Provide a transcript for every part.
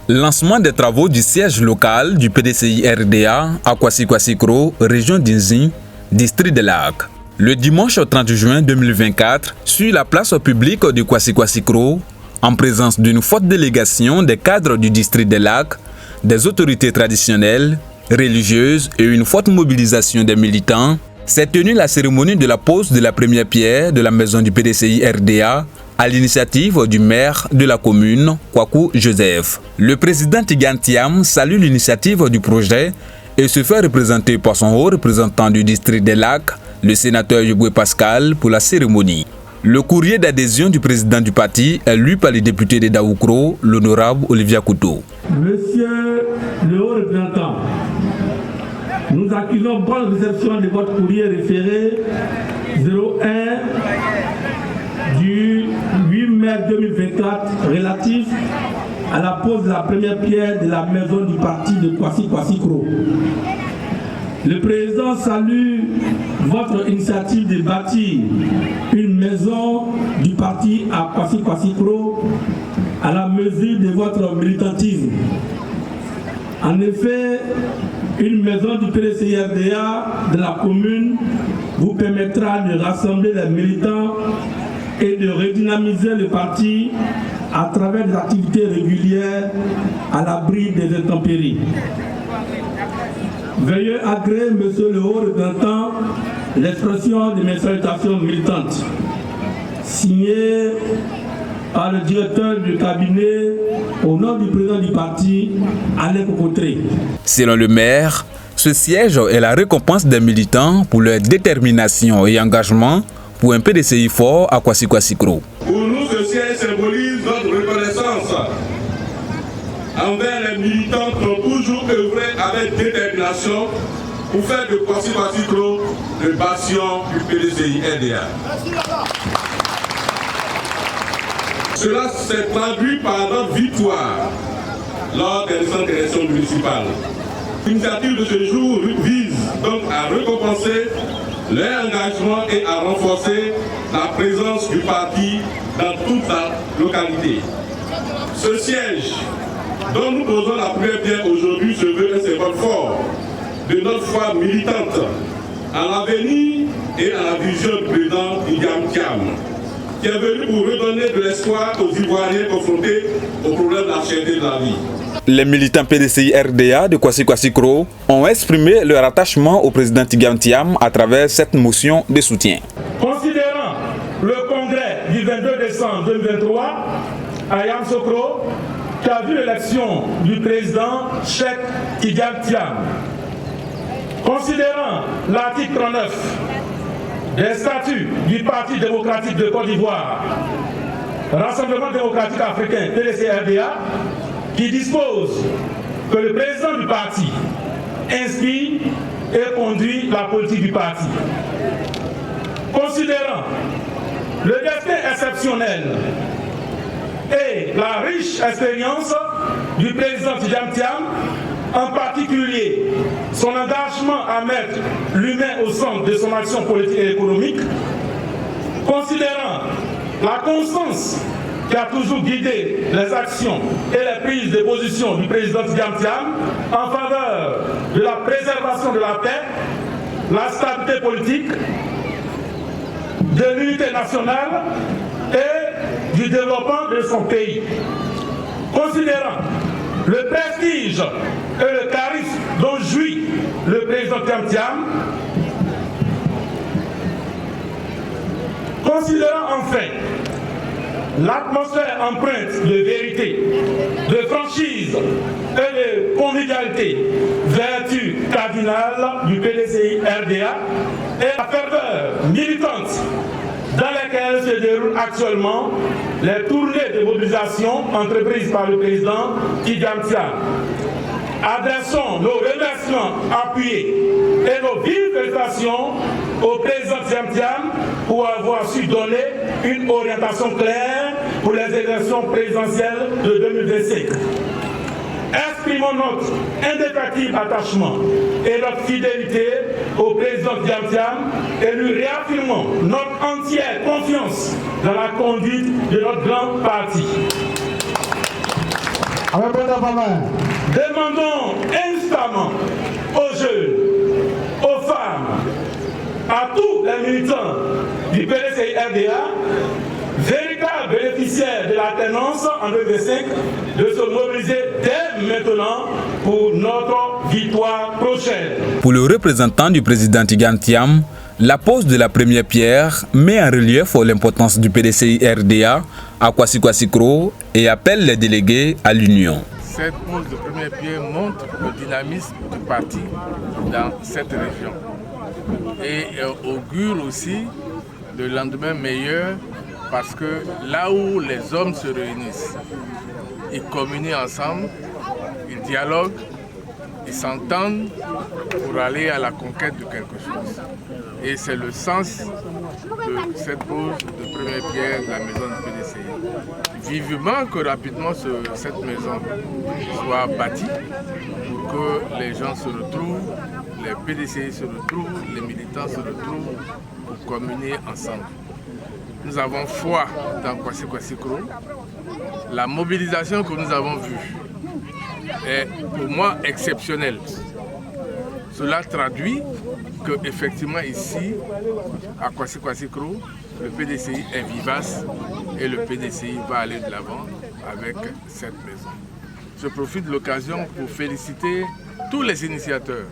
Lancement des travaux du siège local du PDCI RDA à Kwasi-Kwasi-Kro, région d'Inzi, district de Lac. Le dimanche 30 juin 2024, sur la place publique de Kwasi-Kwasi-Kro, en présence d'une forte délégation des cadres du district de Lac, des autorités traditionnelles, religieuses et une forte mobilisation des militants, s'est tenue la cérémonie de la pose de la première pierre de la maison du PDCI RDA à l'initiative du maire de la commune, Kwaku Joseph. Le président Tidiane Thiam salue l'initiative du projet et se fait représenter par son haut représentant du district des Lacs, le sénateur Yoboué Pascal, pour la cérémonie. Le courrier d'adhésion du président du parti est lu par le député de Daoukro, l'honorable Olivier Couteau. Monsieur le haut représentant, nous accueillons bonne réception de votre courrier référé 01 du 8 mai 2024 relatif à la pose de la première pierre de la maison du parti de Kwasi-Kwasi-Kro. Le président salue votre initiative de bâtir une maison du parti à Kwasi-Kwasi-Kro à la mesure de votre militantisme. En effet, une maison du PDCI-RDA de la commune vous permettra de rassembler les militants et de redynamiser le parti à travers des activités régulières à l'abri des intempéries. Veuillez agréer, monsieur le haut représentant, l'expression de mes salutations militantes, signée par le directeur du cabinet au nom du président du parti, Alain Kokotré. Selon le maire, ce siège est la récompense des militants pour leur détermination et engagement pour un PDCI fort à Kwasi-Kwasi-Kro. Pour nous, ce siège symbolise notre reconnaissance envers les militants qui ont toujours œuvré avec détermination pour faire de Kwasi-Kwasi-Kro le bastion du PDCI RDA. Cela s'est traduit par notre victoire lors des récentes élections municipales. L'initiative de ce jour vise donc à récompenser leur engagement et à renforcer la présence du parti dans toute la localité. Ce siège dont nous posons la première pierre aujourd'hui se veut un symbole fort de notre foi militante à l'avenir et à la vision du président Tidiane Thiam, qui est venu pour redonner de l'espoir aux Ivoiriens confrontés aux problèmes de la cherté de la vie. Les militants PDCI RDA de Kwasi-Kwasi-Kro ont exprimé leur attachement au président Tidiane Thiam à travers cette motion de soutien. Considérant le congrès du 22 décembre 2023 à Yamoussoukro, qui a vu l'élection du président Cheikh Tidiane Thiam, considérant l'article 39 des statuts du Parti démocratique de Côte d'Ivoire, Rassemblement démocratique africain, PDCI-RDA, qui dispose que le président du parti inspire et conduit la politique du parti. Considérant le destin exceptionnel et la riche expérience du président Tidiane Thiam, en particulier son engagement à mettre l'humain au centre de son action politique et économique, considérant la constance qui a toujours guidé les actions et les prises de position du président Tidiane Thiam en faveur de la préservation de la paix, la stabilité politique, de l'unité nationale et du développement de son pays. Considérant le prestige et le charisme dont jouit le président Tidiane Thiam, considérant enfin l'atmosphère empreinte de vérité, de franchise et de convivialité, vertu cardinale du PDCI RDA et la ferveur militante dans laquelle se déroulent actuellement les tournées de mobilisation entreprises par le président Tidiane Thiam. Adressons nos remerciements appuyés et nos vives félicitations au président Tidiane Thiam pour avoir su donner une orientation claire pour les élections présidentielles de 2025. Exprimons notre indéfectible attachement et notre fidélité au président Tidiane Thiam et lui réaffirmons notre entière confiance dans la conduite de notre grand parti. Demandons instamment aux jeunes, aux femmes, à tous les militants du PDCI-RDA, véritables bénéficiaires de l'alternance en 2025, de se mobiliser dès maintenant pour notre victoire prochaine. Pour le représentant du président Tigane Thiam, la pose de la première pierre met en relief l'importance du PDCI-RDA à Kwasi-Kwasi-Kro et appelle les délégués à l'union. Cette pose de première pierre montre le dynamisme du parti dans cette région et augure aussi le lendemain meilleur parce que là où les hommes se réunissent, ils communient ensemble, ils dialoguent, ils s'entendent pour aller à la conquête de quelque chose. Et c'est le sens de cette pose de première pierre de la maison du PDCI. Vivement que rapidement cette maison soit bâtie pour que les gens se retrouvent, les PDCI se retrouvent, les militants se retrouvent pour communier ensemble. Nous avons foi dans Kwasi-Kwasi-Kro. La mobilisation que nous avons vue est pour moi exceptionnelle. Cela traduit qu'effectivement ici, à Kwasi-Kwasi-Kro, le PDCI est vivace et le PDCI va aller de l'avant avec cette maison. Je profite de l'occasion pour féliciter tous les initiateurs,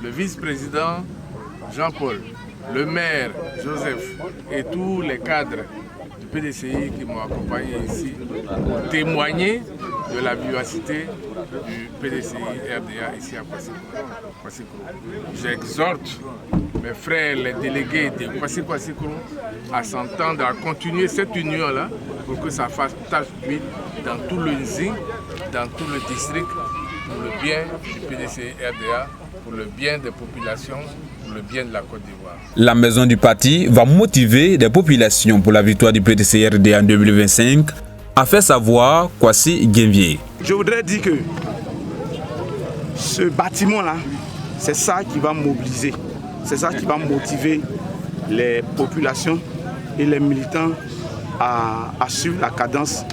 le vice-président Jean-Paul, le maire Joseph et tous les cadres du PDCI qui m'ont accompagné ici pour témoigner de la vivacité du PDCI-RDA ici à Kwasi-Kwasi-Kro. J'exhorte mes frères, les délégués de Kwasi-Kwasi-Kro à s'entendre, à continuer cette union-là pour que ça fasse tache d'huile dans tout le Nzing, dans tout le district, pour le bien du PDCI-RDA, pour le bien des populations, pour le bien de la Côte d'Ivoire. La maison du parti va motiver des populations pour la victoire du PDCI-RDA en 2025, a fait savoir Kwasi Genvier. Je voudrais dire que ce bâtiment-là, c'est ça qui va mobiliser, c'est ça qui va motiver les populations et les militants à suivre la cadence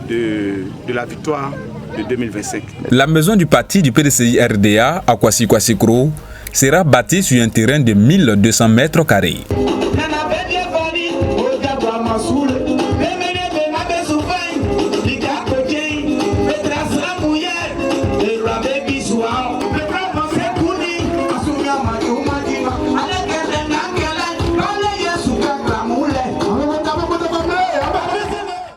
de la victoire de 2025. La maison du parti du PDCI-RDA à Kwasi-Kwasi-Kro sera bâtie sur un terrain de 1200 mètres carrés.